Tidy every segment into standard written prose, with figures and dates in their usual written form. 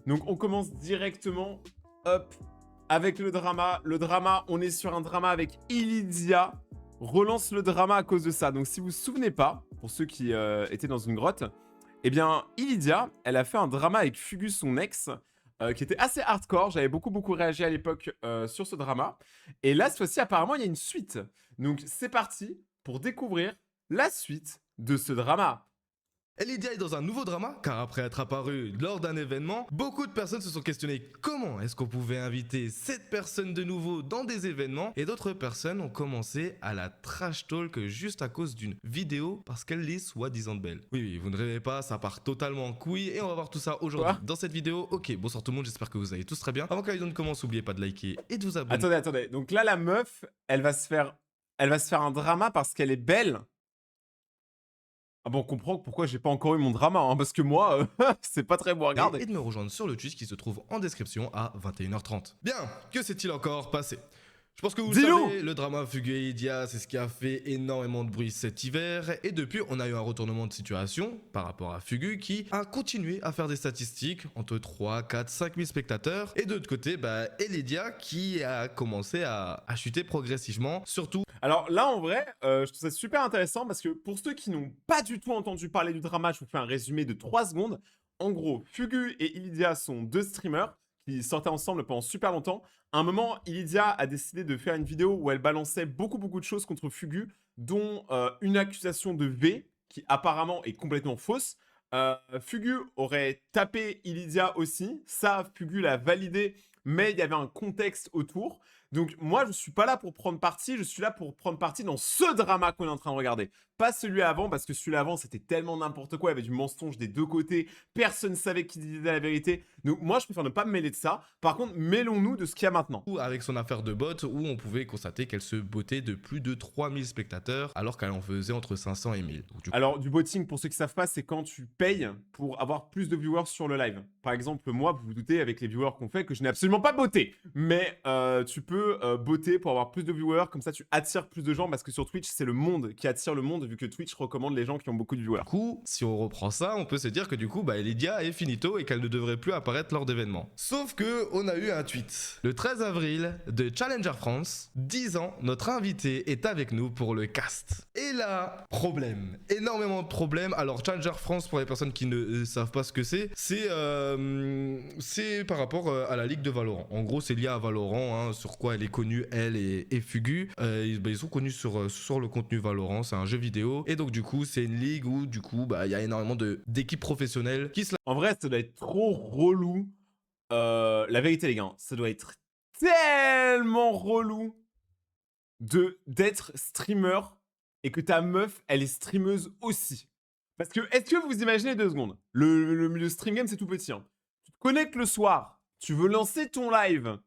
Donc on commence directement, hop, avec le drama. Le drama, on est sur un drama avec Illidia. Relance le drama à cause de ça. Donc si vous vous souvenez pas, pour ceux qui étaient dans une grotte, eh bien Illidia, elle a fait un drama avec Fugu, son ex, qui était assez hardcore. J'avais beaucoup réagi à l'époque sur ce drama. Et là, cette fois-ci, apparemment, il y a une suite. Donc c'est parti pour découvrir la suite de ce drama. Illidia est dans un nouveau drama, car après être apparue lors d'un événement, beaucoup de personnes se sont questionnées comment est-ce qu'on pouvait inviter cette personne de nouveau dans des événements, et d'autres personnes ont commencé à la trash talk juste à cause d'une vidéo parce qu'elle est soi-disant belle. Oui, vous ne rêvez pas, ça part totalement en couille, et on va voir tout ça aujourd'hui dans cette vidéo. Ok, bonsoir tout le monde, j'espère que vous allez tous très bien. Avant que la vidéo ne commence, n'oubliez pas de liker et de vous abonner. Attendez. Donc là, la meuf, elle va se faire un drama parce qu'elle est belle. Ah bon, on comprend pourquoi j'ai pas encore eu mon drama, hein, parce que moi, c'est pas très beau à regarder. Et de me rejoindre sur le Twitch qui se trouve en description à 21h30. Bien, que s'est-il encore passé? Je pense que vous le savez, le drama Fugu et Illidia, c'est ce qui a fait énormément de bruit cet hiver. Et depuis, on a eu un retournement de situation par rapport à Fugu qui a continué à faire des statistiques entre 3, 4, 5 000 spectateurs. Et de l'autre côté, Illidia qui a commencé à chuter progressivement, surtout. Alors là, en vrai, je trouve ça super intéressant parce que pour ceux qui n'ont pas du tout entendu parler du drama, je vous fais un résumé de 3 secondes. En gros, Fugu et Illidia sont 2 streamers qui sortaient ensemble pendant super longtemps. À un moment, Illidia a décidé de faire une vidéo où elle balançait beaucoup de choses contre Fugu, dont une accusation de V, qui apparemment est complètement fausse. Fugu aurait tapé Illidia aussi. Ça, Fugu l'a validé, mais il y avait un contexte autour. Donc moi, je suis pas là pour prendre parti, je suis là pour prendre parti dans ce drama qu'on est en train de regarder. Pas celui avant, parce que celui avant, c'était tellement n'importe quoi, il y avait du mensonge des deux côtés, personne savait qui disait la vérité. Donc moi, je préfère ne pas me mêler de ça. Par contre, mêlons-nous de ce qu'il y a maintenant. Avec son affaire de bot, où on pouvait constater qu'elle se bottait de plus de 3000 spectateurs, alors qu'elle en faisait entre 500 et 1000. Donc, alors, du botting, pour ceux qui savent pas, c'est quand tu payes pour avoir plus de viewers sur le live. Par exemple, moi, vous vous doutez, avec les viewers qu'on fait, que je n'ai absolument pas botté. Mais tu peux botter pour avoir plus de viewers, comme ça tu attires plus de gens, parce que sur Twitch, c'est le monde qui attire le monde, vu que Twitch recommande les gens qui ont beaucoup de viewers. Du coup, si on reprend ça, on peut se dire que du coup, Illidia est finito et qu'elle ne devrait plus apparaître lors d'événements. Sauf que on a eu un tweet le 13 avril de Challenger France disant notre invité est avec nous pour le cast. Et là, problème, énormément de problèmes. Alors Challenger France, pour les personnes qui ne savent pas ce que c'est par rapport à la ligue de Valorant. En gros, c'est lié à Valorant, hein, sur quoi elle est connue, elle et Fugu. Ils sont connus sur le contenu Valorant, c'est un jeu vidéo. Et donc du coup, c'est une ligue où du coup, il y a énormément d'équipes professionnelles qui se... En vrai, ça doit être trop relou. La vérité, les gars, ça doit être tellement relou d'être streamer et que ta meuf, elle est streameuse aussi. Parce que, est-ce que vous imaginez 2 secondes, le milieu stream game, c'est tout petit. Hein. Tu te connectes le soir, tu veux lancer ton live,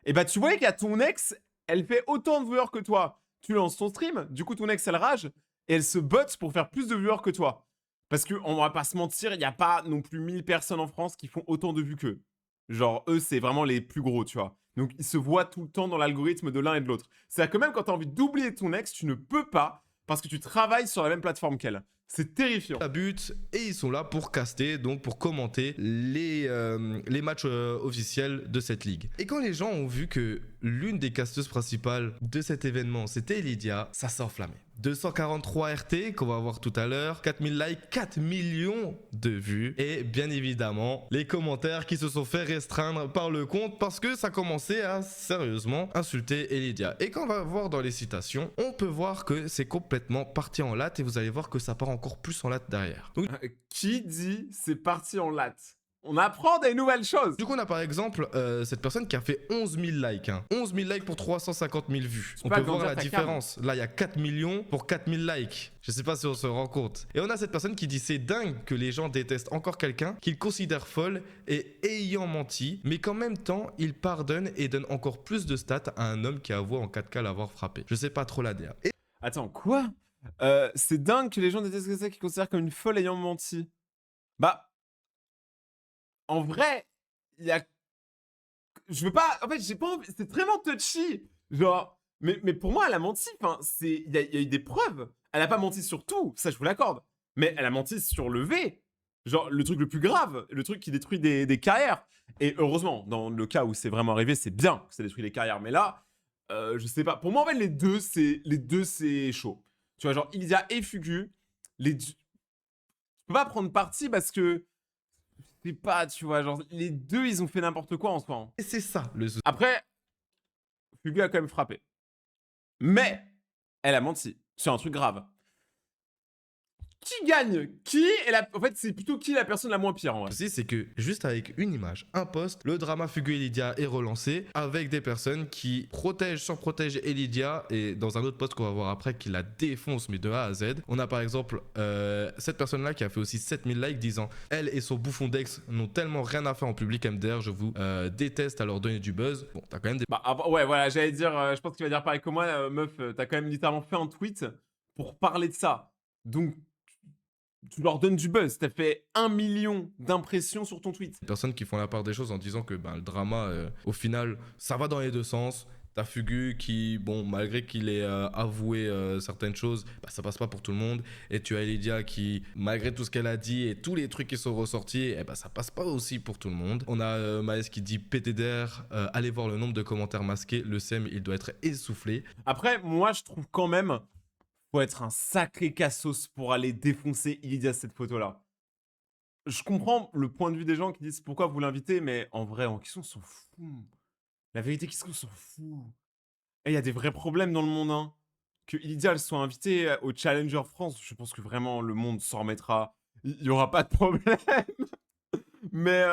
et bah tu vois qu'il y a ton ex, elle fait autant de viewers que toi. Tu lances ton stream, du coup ton ex, elle rage, et elle se botte pour faire plus de viewers que toi. Parce qu'on va pas se mentir, il n'y a pas non plus 1000 personnes en France qui font autant de vues qu'eux. Genre, eux, c'est vraiment les plus gros, tu vois. Donc, ils se voient tout le temps dans l'algorithme de l'un et de l'autre. C'est-à-dire que même quand tu as envie d'oublier ton ex, tu ne peux pas parce que tu travailles sur la même plateforme qu'elle. C'est terrifiant. La but, et ils sont là pour caster, donc pour commenter les matchs officiels de cette ligue. Et quand les gens ont vu que l'une des casteuses principales de cet événement, c'était Illidia, ça s'est enflammé. 243 RT qu'on va voir tout à l'heure, 4000 likes, 4 millions de vues et bien évidemment les commentaires qui se sont fait restreindre par le compte parce que ça commençait à sérieusement insulter Illidia. Et quand on va voir dans les citations, on peut voir que c'est complètement parti en latte et vous allez voir que ça part encore plus en latte derrière. Donc, qui dit c'est parti en latte? On apprend des nouvelles choses. Du coup, on a par exemple cette personne qui a fait 11 000 likes. Hein. 11 000 likes pour 350 000 vues. On peut voir la différence. Là, il y a 4 millions pour 4 000 likes. Je sais pas si on se rend compte. Et on a cette personne qui dit c'est dingue que les gens détestent encore quelqu'un qu'ils considèrent folle et ayant menti, mais qu'en même temps, il pardonne et donne encore plus de stats à un homme qui avoue en 4K l'avoir frappé. Je sais pas trop la DA. Attends, quoi? C'est dingue que les gens détestent quelqu'un qu'ils considèrent comme une folle ayant menti. Bah... En vrai, il y a... Je veux pas... En fait, j'ai pas envie... C'est vraiment touchy. Genre... Mais pour moi, elle a menti. Enfin, il y a eu des preuves. Elle a pas menti sur tout. Ça, je vous l'accorde. Mais elle a menti sur le V. Genre, le truc le plus grave. Le truc qui détruit des carrières. Et heureusement, dans le cas où c'est vraiment arrivé, c'est bien que ça détruit les carrières. Mais là, je sais pas. Pour moi, en fait, les deux, c'est chaud. Tu vois, genre, Ilya et Fugu, je peux pas prendre parti parce que, je sais pas, tu vois, genre, les deux, ils ont fait n'importe quoi en soi, hein. Et c'est ça le souci. Après, Fugu a quand même frappé. Mais, elle a menti sur un truc grave. Qui gagne? En fait, c'est plutôt qui la personne la moins pire, en vrai. Le souci, c'est que juste avec une image, un post, le drama Fugu et Lydia est relancé avec des personnes qui surprotègent Lydia, et dans un autre post qu'on va voir après qui la défonce mais de A à Z. On a par exemple cette personne-là qui a fait aussi 7000 likes disant elle et son bouffon d'ex n'ont tellement rien à faire en public MDR, je vous déteste à leur donner du buzz. Bon, t'as quand même des... Bah, ouais, voilà, j'allais dire, je pense qu'il va dire pareil que moi, meuf, t'as quand même littéralement fait un tweet pour parler de ça. Donc, tu leur donnes du buzz. T'as fait 1 million d'impressions sur ton tweet. personnes qui font la part des choses en disant que le drama, au final, ça va dans les deux sens. T'as Fugu qui, bon, malgré qu'il ait avoué certaines choses, ça passe pas pour tout le monde. Et tu as Lydia qui, malgré tout ce qu'elle a dit et tous les trucs qui sont ressortis, ça passe pas aussi pour tout le monde. On a Maës qui dit PTDR, allez voir le nombre de commentaires masqués, le SEM, il doit être essoufflé. Après, moi, je trouve quand même, faut être un sacré cassos pour aller défoncer Illydia cette photo-là. Je comprends le point de vue des gens qui disent pourquoi vous l'invitez, mais en vrai, en question, on s'en fout. La vérité, qu'est-ce qu'on s'en fout? Et il y a des vrais problèmes dans le monde, hein. Que Illydia elle soit invitée au Challenger France, je pense que vraiment le monde s'en remettra. Il y aura pas de problème. Mais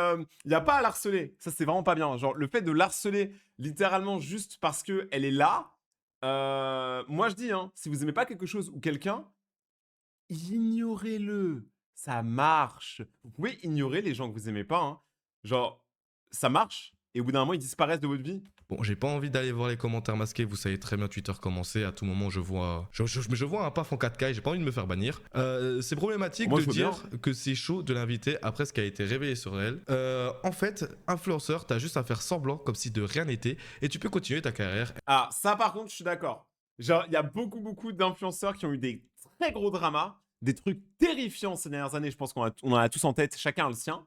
il y a pas à l'harceler. Ça, c'est vraiment pas bien. Genre, le fait de l'harceler littéralement juste parce que elle est là. Moi, je dis, hein, si vous aimez pas quelque chose ou quelqu'un, ignorez-le. Ça marche. Vous pouvez ignorer les gens que vous aimez pas, hein. Genre, ça marche. Et au bout d'un moment, ils disparaissent de votre vie. Bon, j'ai pas envie d'aller voir les commentaires masqués, vous savez très bien Twitter comment c'est, à tout moment je vois un paf en 4K et j'ai pas envie de me faire bannir. C'est problématique Moi, de je veux dire bien. que c'est chaud de l'inviter après ce qui a été révélé sur elle. En fait, influenceur, t'as juste à faire semblant comme si de rien n'était et tu peux continuer ta carrière. Ah, ça par contre, je suis d'accord. Genre, il y a beaucoup d'influenceurs qui ont eu des très gros dramas, des trucs terrifiants ces dernières années. Je pense on en a tous en tête, chacun a le sien.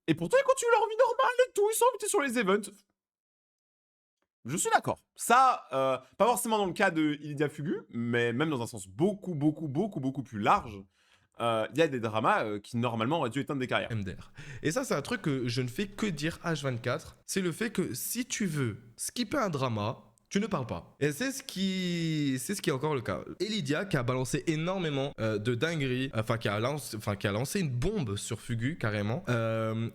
Et pourtant, ils continuent leur vie normale et tout. Ils sont invités sur les events. Je suis d'accord. Ça, pas forcément dans le cas de Illydia Fugu, mais même dans un sens beaucoup plus large. Il y a des dramas qui normalement auraient dû éteindre des carrières. MDR. Et ça, c'est un truc que je ne fais que dire H24. C'est le fait que si tu veux skipper un drama, tu ne parles pas. Et c'est ce qui est encore le cas. Et Lydia qui a balancé énormément de dingueries, qui a lancé une bombe sur Fugu carrément.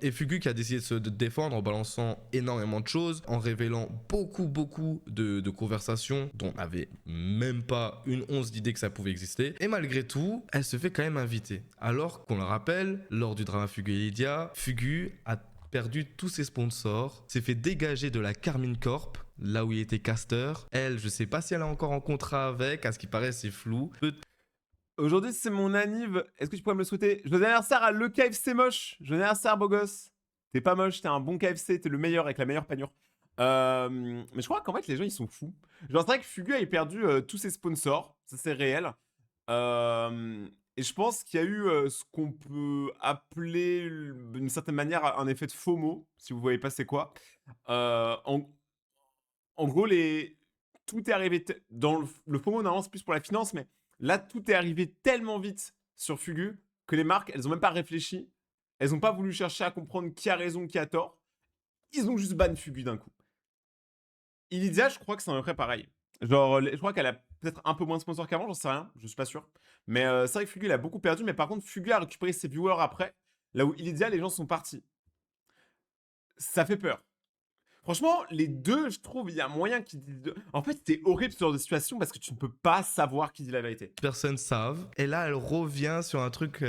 Et Fugu qui a décidé de se défendre en balançant énormément de choses, en révélant beaucoup de conversations dont on n'avait même pas une once d'idée que ça pouvait exister. Et malgré tout, elle se fait quand même inviter. Alors qu'on le rappelle, lors du drama Fugu et Lydia, Fugu a perdu tous ses sponsors, s'est fait dégager de la Carmine Corp, là où il était caster. Elle, je sais pas si elle est encore en contrat avec, à ce qui paraît c'est flou. Aujourd'hui, c'est mon anniv. Est-ce que tu pourrais me le souhaiter? Joyeux anniversaire à le KFC moche. Joyeux anniversaire, beau gosse. T'es pas moche, t'es un bon KFC, t'es le meilleur avec la meilleure panure. Mais je crois qu'en fait, les gens, ils sont fous. Genre, c'est vrai que Fugu a perdu tous ses sponsors. Ça, c'est réel. Et je pense qu'il y a eu ce qu'on peut appeler d'une certaine manière un effet de FOMO, si vous voyez pas c'est quoi. En gros, tout est arrivé dans le FOMO, normalement, c'est plus pour la finance, mais là, tout est arrivé tellement vite sur Fugu que les marques, elles ont même pas réfléchi. Elles ont pas voulu chercher à comprendre qui a raison, qui a tort. Ils ont juste ban Fugu d'un coup. Illydia, je crois que c'est à peu près pareil. Genre, je crois qu'elle a peut-être un peu moins de sponsors qu'avant, j'en sais rien, je suis pas sûr. Mais c'est vrai que Fugu, il a beaucoup perdu, mais par contre, Fugu a récupéré ses viewers après, là où Illydia, les gens sont partis. Ça fait peur. Franchement, les deux, je trouve, il y a moyen qu'ils disent... En fait, c'est horrible ce genre de situation parce que tu ne peux pas savoir qui dit la vérité. Personne savent. Et là, elle revient sur un truc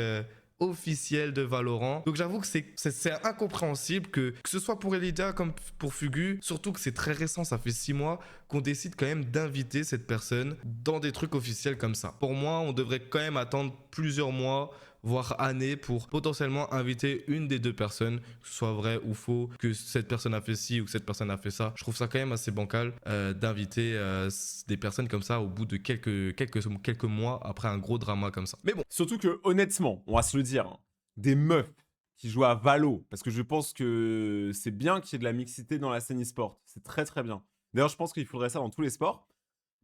officiel de Valorant. Donc j'avoue que c'est incompréhensible que ce soit pour Lydia comme pour Fugu, surtout que c'est très récent, ça fait 6 mois, qu'on décide quand même d'inviter cette personne dans des trucs officiels comme ça. Pour moi, on devrait quand même attendre plusieurs mois, voire années, pour potentiellement inviter une des deux personnes, que ce soit vrai ou faux, que cette personne a fait ci ou que cette personne a fait ça. Je trouve ça quand même assez bancal d'inviter des personnes comme ça au bout de quelques mois après un gros drama comme ça. Mais bon. Surtout que, honnêtement, on va se le dire, hein, des meufs qui jouent à Valo. Parce que je pense que c'est bien qu'il y ait de la mixité dans la scène e-sport. C'est très très bien. D'ailleurs, je pense qu'il faudrait ça dans tous les sports.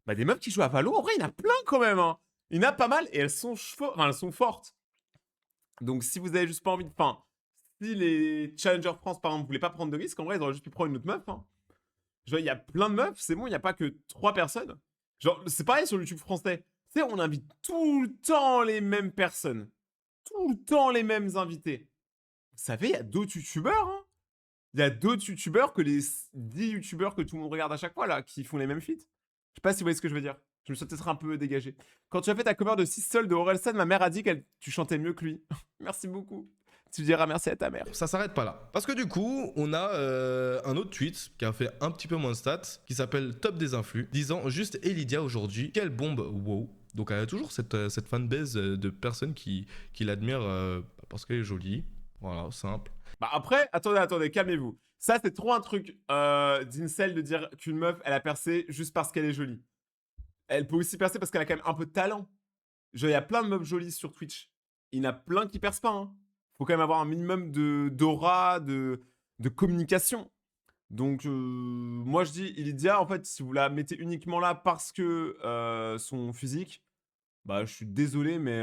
Bah, des meufs qui jouent à Valo, en vrai, il y en a plein quand même. Hein. Il y en a pas mal et elles sont, elles sont fortes. Donc, si vous avez juste pas envie de. Enfin, si les Challenger France, par exemple, voulaient pas prendre de risques, en vrai, ils auraient juste pu prendre une autre meuf. Hein. Genre, il y a plein de meufs, c'est bon, il n'y a pas que 3 personnes. Genre, c'est pareil sur le YouTube français. Tu sais, on invite tout le temps les mêmes personnes. Tout le temps les mêmes invités. Vous savez, il y a d'autres youtubeurs, hein. Il y a d'autres youtubeurs que les 10 youtubeurs que tout le monde regarde à chaque fois, là, qui font les mêmes feats. Je sais pas si vous voyez ce que je veux dire. Je me suis peut-être un peu dégagé. Quand tu as fait ta cover de 6 sols de Orelsan, ma mère a dit que tu chantais mieux que lui. Merci beaucoup. Tu diras merci à ta mère. Ça s'arrête pas là. Parce que du coup, on a un autre tweet qui a fait un petit peu moins de stats, qui s'appelle Top des influx, disant juste Elidia aujourd'hui, quelle bombe, wow. Donc elle a toujours cette fanbase de personnes qui l'admirent parce qu'elle est jolie. Voilà, simple. Bah après, attendez, calmez-vous. Ça, c'est trop un truc d'Incel de dire qu'une meuf, elle a percé juste parce qu'elle est jolie. Elle peut aussi percer parce qu'elle a quand même un peu de talent. Genre, il y a plein de meufs jolies sur Twitch. Il y en a plein qui percent pas. Hein. Faut quand même avoir un minimum d'aura, de communication. Donc, moi, je dis, Ilidia, en fait, si vous la mettez uniquement là parce que son physique, bah, je suis désolé, mais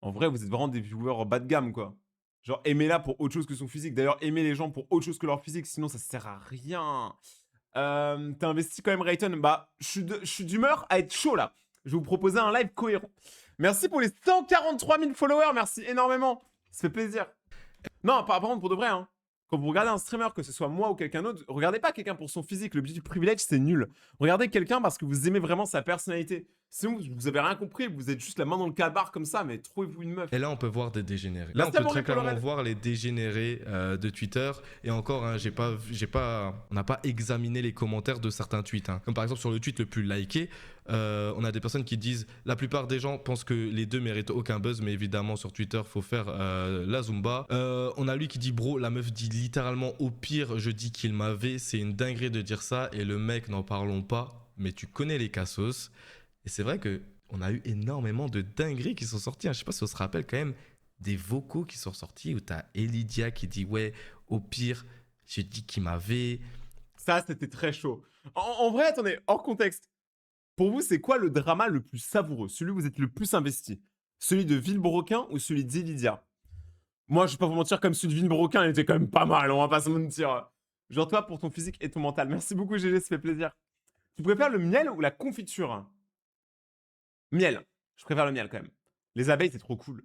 en vrai, vous êtes vraiment des viewers bas de gamme, quoi. Genre, aimez-la pour autre chose que son physique. D'ailleurs, aimez les gens pour autre chose que leur physique, sinon ça sert à rien. T'as investi quand même, Rayton. Bah, je suis d'humeur à être chaud, là. Je vais vous proposer un live cohérent. Merci pour les 143 000 followers, merci énormément. Ça fait plaisir. Non, par contre, pour de vrai, hein. Quand vous regardez un streamer, que ce soit moi ou quelqu'un d'autre, regardez pas quelqu'un pour son physique. Le but du privilège, c'est nul. Regardez quelqu'un parce que vous aimez vraiment sa personnalité. Sinon, vous avez rien compris, vous êtes juste la main dans le cabar comme ça, mais trouvez-vous une meuf. Et là, on peut voir des dégénérés. Là, on peut très clairement voir les dégénérés de Twitter. Et encore, hein, on n'a pas examiné les commentaires de certains tweets. Hein. Comme par exemple sur le tweet le plus liké, on a des personnes qui disent la plupart des gens pensent que les deux méritent aucun buzz, mais évidemment sur Twitter, faut faire la Zumba. On a lui qui dit bro, la meuf dit littéralement au pire, je dis qu'il m'avait, c'est une dinguerie de dire ça. Et le mec, n'en parlons pas, mais tu connais les cassos. Et c'est vrai que on a eu énormément de dingueries qui sont sorties. Hein. Je sais pas si on se rappelle quand même des vocaux qui sont sortis où t'as Elidia qui dit ouais, au pire, j'ai dit qu'il m'avait. Ça, c'était très chaud. En vrai, attendez, hors contexte. Pour vous, c'est quoi le drama le plus savoureux? Celui où vous êtes le plus investi? Celui de Villebroquin ou celui d'Elidia? Moi, je vais pas vous mentir, comme celui de Villebroquin, il était quand même pas mal, on va pas se mentir. Genre toi, pour ton physique et ton mental. Merci beaucoup, GG, ça fait plaisir. Tu préfères le miel ou la confiture? Miel. Je préfère le miel quand même. Les abeilles, c'est trop cool.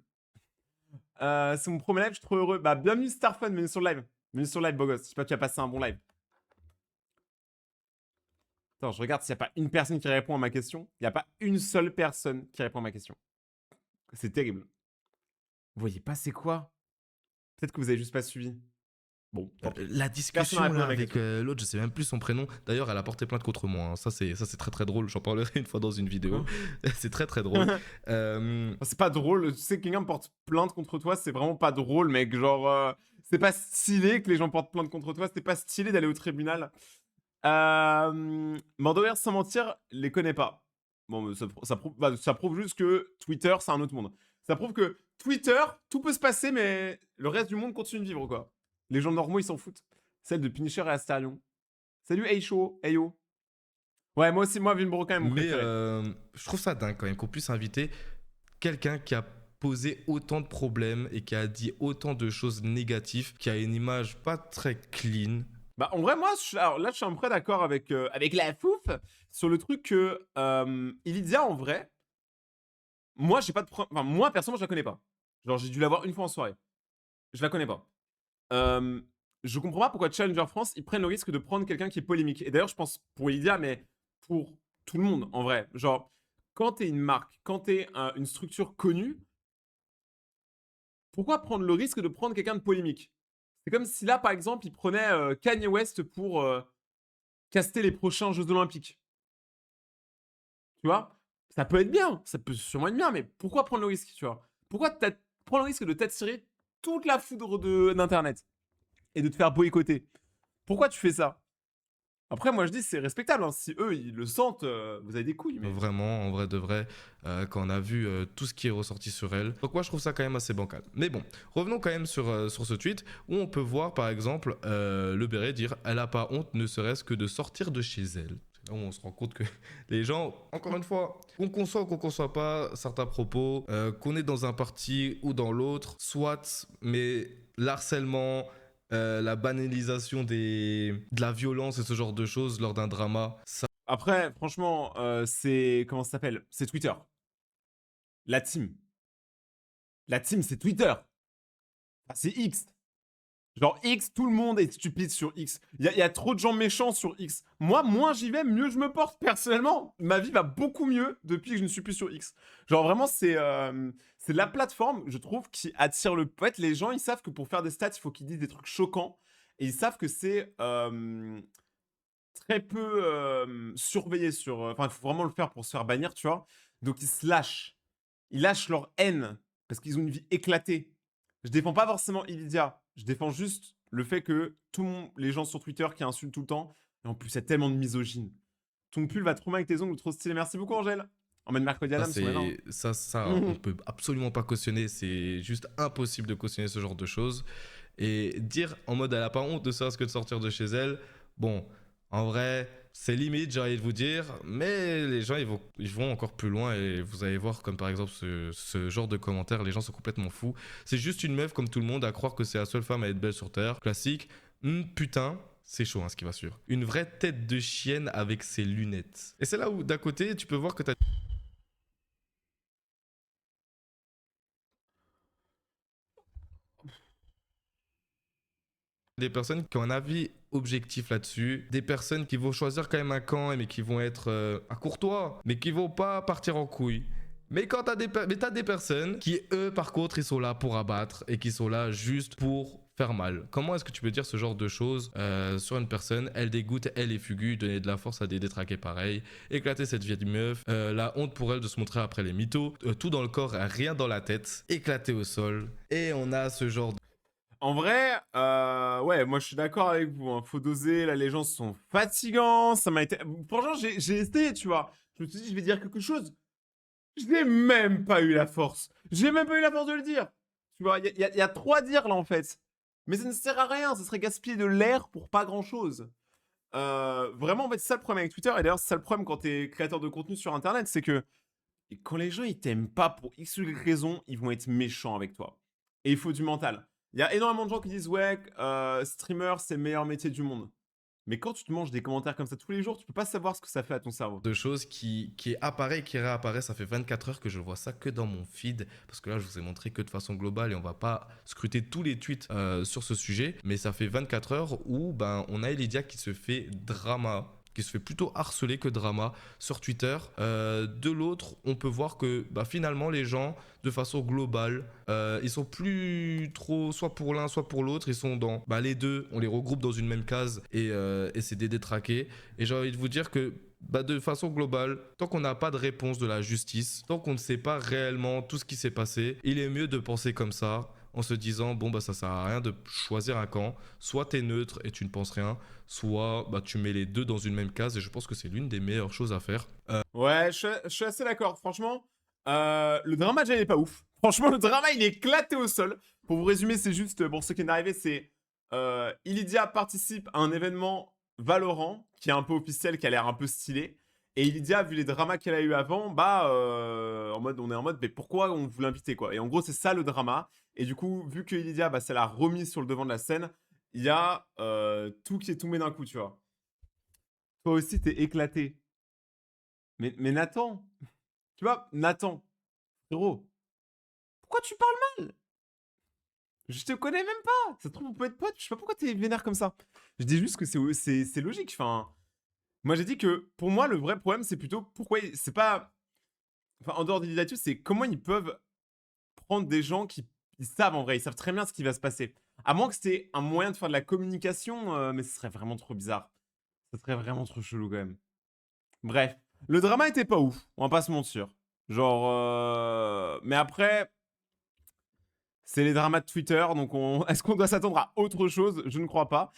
C'est mon premier live, je suis trop heureux. Bah, bienvenue Starfun, bienvenue sur le live. Bienvenue sur le live, beau gosse. J'espère que tu as passé un bon live. Attends, je regarde s'il n'y a pas une personne qui répond à ma question. Il n'y a pas une seule personne qui répond à ma question. C'est terrible. Vous voyez pas c'est quoi? Peut-être que vous avez juste pas suivi. Bon, la discussion là, avec l'autre, je sais même plus son prénom. D'ailleurs, elle a porté plainte contre moi. Hein. Ça, c'est très très drôle. J'en parlerai une fois dans une vidéo. C'est très très drôle. C'est pas drôle. Tu sais que quelqu'un porte plainte contre toi, c'est vraiment pas drôle, mec. Genre, c'est pas stylé que les gens portent plainte contre toi. C'est pas stylé d'aller au tribunal. Mordover, sans mentir, les connaît pas. Bon, ça prouve juste que Twitter, c'est un autre monde. Ça prouve que Twitter, tout peut se passer, mais le reste du monde continue de vivre, quoi. Les gens normaux, ils s'en foutent. Celle de Punisher et Astarion. Salut, Aisho, Ayo. Ouais, moi aussi, moi, Villebroquin est mon préféré. Je trouve ça dingue quand même qu'on puisse inviter quelqu'un qui a posé autant de problèmes et qui a dit autant de choses négatives, qui a une image pas très clean. Bah, en vrai, moi, alors là, je suis un peu d'accord avec la fouf sur le truc que Ilidia, en vrai, moi, j'ai pas de problème. Enfin, moi, personnellement, je la connais pas. Genre, j'ai dû la voir une fois en soirée. Je la connais pas. Je comprends pas pourquoi Challenger France, ils prennent le risque de prendre quelqu'un qui est polémique. Et d'ailleurs, je pense pour Ilidia, mais pour tout le monde, en vrai. Genre, quand t'es une marque, quand t'es une structure connue, pourquoi prendre le risque de prendre quelqu'un de polémique? C'est comme si là, par exemple, ils prenaient Kanye West pour caster les prochains Jeux Olympiques. Tu vois? Ça peut être bien, ça peut sûrement être bien, mais pourquoi prendre le risque, tu vois? Pourquoi prendre le risque de t'attirer toute la foudre d'Internet et de te faire boycotter? Pourquoi tu fais ça? Après, moi, je dis, c'est respectable, hein. Si eux, ils le sentent, vous avez des couilles, mais Vraiment, en vrai de vrai, quand on a vu tout ce qui est ressorti sur elle. Donc moi, je trouve ça quand même assez bancal. Mais bon, revenons quand même sur ce tweet où on peut voir, par exemple, le béret dire « Elle a pas honte, ne serait-ce que de sortir de chez elle ». C'est là où on se rend compte que les gens, encore une fois, qu'on conçoit ou qu'on conçoit pas certains propos, qu'on est dans un parti ou dans l'autre, soit, mais l'harcèlement, la banalisation de la violence et ce genre de choses lors d'un drama, ça après, franchement, c'est comment ça s'appelle? C'est Twitter. La team. La team, c'est Twitter. Ah, c'est X. Genre X, tout le monde est stupide sur X. Il y a trop de gens méchants sur X. Moi, moins j'y vais, mieux je me porte. Personnellement, ma vie va beaucoup mieux depuis que je ne suis plus sur X. Genre vraiment, c'est la plateforme, je trouve, qui attire le... En fait, les gens, ils savent que pour faire des stats, il faut qu'ils disent des trucs choquants. Et ils savent que c'est très peu surveillé sur... Enfin, il faut vraiment le faire pour se faire bannir, tu vois. Donc ils se lâchent. Ils lâchent leur haine parce qu'ils ont une vie éclatée. Je défends pas forcément Ilidia. Je défends juste le fait que les gens sur Twitter qui insultent tout le temps, et en plus, il y a tellement de misogyne. Ton pull va trop mal avec tes ongles, trop stylé. Merci beaucoup, Angèle. En mode mercredi Ça, Adams, ouais, non. on peut absolument pas cautionner. C'est juste impossible de cautionner ce genre de choses. Et dire en mode elle a pas honte de ça, ce que de sortir de chez elle, bon, en vrai, c'est limite, j'ai envie de vous dire, mais les gens, ils vont encore plus loin et vous allez voir, comme par exemple ce genre de commentaires, les gens sont complètement fous. C'est juste une meuf comme tout le monde à croire que c'est la seule femme à être belle sur Terre. Classique. Putain. C'est chaud, hein, ce qui va suivre. Une vraie tête de chienne avec ses lunettes. Et c'est là où, d'un côté, tu peux voir que t'as des personnes qui ont un avis objectif là-dessus, des personnes qui vont choisir quand même un camp, mais qui vont être à courtois, mais qui vont pas partir en couille. Mais quand t'as des personnes qui, eux, par contre, ils sont là pour abattre et qui sont là juste pour faire mal. Comment est-ce que tu peux dire ce genre de choses sur une personne? Elle dégoûte, elle est fugue, donner de la force à des détraqués pareils, éclater cette vieille meuf, la honte pour elle de se montrer après les mythos, tout dans le corps, rien dans la tête, éclater au sol. Et on a ce genre de... En vrai, ouais, moi je suis d'accord avec vous. Hein. Faut doser, là les gens sont fatigants. Ça m'a été. Franchement, j'ai essayé, tu vois. Je me suis dit, je vais dire quelque chose. Je n'ai même pas eu la force. J'ai même pas eu la force de le dire. Tu vois, il y a trop à dire là en fait. Mais ça ne sert à rien. Ça serait gaspiller de l'air pour pas grand chose. Vraiment, en fait, c'est ça le problème avec Twitter. Et d'ailleurs, c'est ça le problème quand t'es créateur de contenu sur internet. C'est que quand les gens ils t'aiment pas pour X ou Y raison, ils vont être méchants avec toi. Et il faut du mental. Il y a énormément de gens qui disent ouais, streamer c'est le meilleur métier du monde. Mais quand tu te manges des commentaires comme ça tous les jours, tu peux pas savoir ce que ça fait à ton cerveau. de choses qui apparaît, qui réapparaît. Ça fait 24 heures que je vois ça que dans mon feed. Parce que là, je vous ai montré que de façon globale et on va pas scruter tous les tweets sur ce sujet. Mais ça fait 24 heures où ben, on a Elidia qui se fait drama, qui se fait plutôt harceler que drama sur Twitter. De l'autre, on peut voir que bah, finalement, les gens, de façon globale, ils sont plus trop soit pour l'un, soit pour l'autre. Ils sont dans bah, les deux, on les regroupe dans une même case et c'est des détraqués. Et j'ai envie de vous dire que bah, de façon globale, tant qu'on n'a pas de réponse de la justice, tant qu'on ne sait pas réellement tout ce qui s'est passé, il est mieux de penser comme ça en se disant bon bah ça sert à rien de choisir un camp, soit t'es neutre et tu ne penses rien, soit bah tu mets les deux dans une même case et je pense que c'est l'une des meilleures choses à faire. Ouais, je suis assez d'accord. Franchement, le drama déjà il est pas ouf. Franchement, le drama il est éclaté au sol. Pour vous résumer, c'est juste, bon, ce qui est arrivé, c'est Ilidia participe à un événement Valorant qui est un peu officiel, qui a l'air un peu stylé. Et Ilidia, vu les dramas qu'elle a eu avant, bah, on est en mode, mais pourquoi on vous l'inviter quoi? Et en gros, c'est ça le drama. Et du coup, vu que Ilidia, bah, ça l'a remise sur le devant de la scène, il y a tout qui est tombé d'un coup, tu vois. Toi aussi, t'es éclaté. Mais Nathan, tu vois, Nathan, frérot, pourquoi tu parles mal? Je te connais même pas. Ça se trouve, on peut être potes. Je sais pas pourquoi t'es vénère comme ça. Je dis juste que c'est logique. Enfin, moi j'ai dit que pour moi, le vrai problème, c'est plutôt pourquoi. C'est pas. Enfin, en dehors des là-dessus, c'est comment ils peuvent prendre des gens qui ils savent en vrai. Ils savent très bien ce qui va se passer. À moins que c'était un moyen de faire de la communication, mais ce serait vraiment trop bizarre. Ça serait vraiment trop chelou quand même. Bref, le drama était pas ouf. On va pas se mentir. Genre, mais après, c'est les dramas de Twitter, donc est-ce qu'on doit s'attendre à autre chose? Je ne crois pas.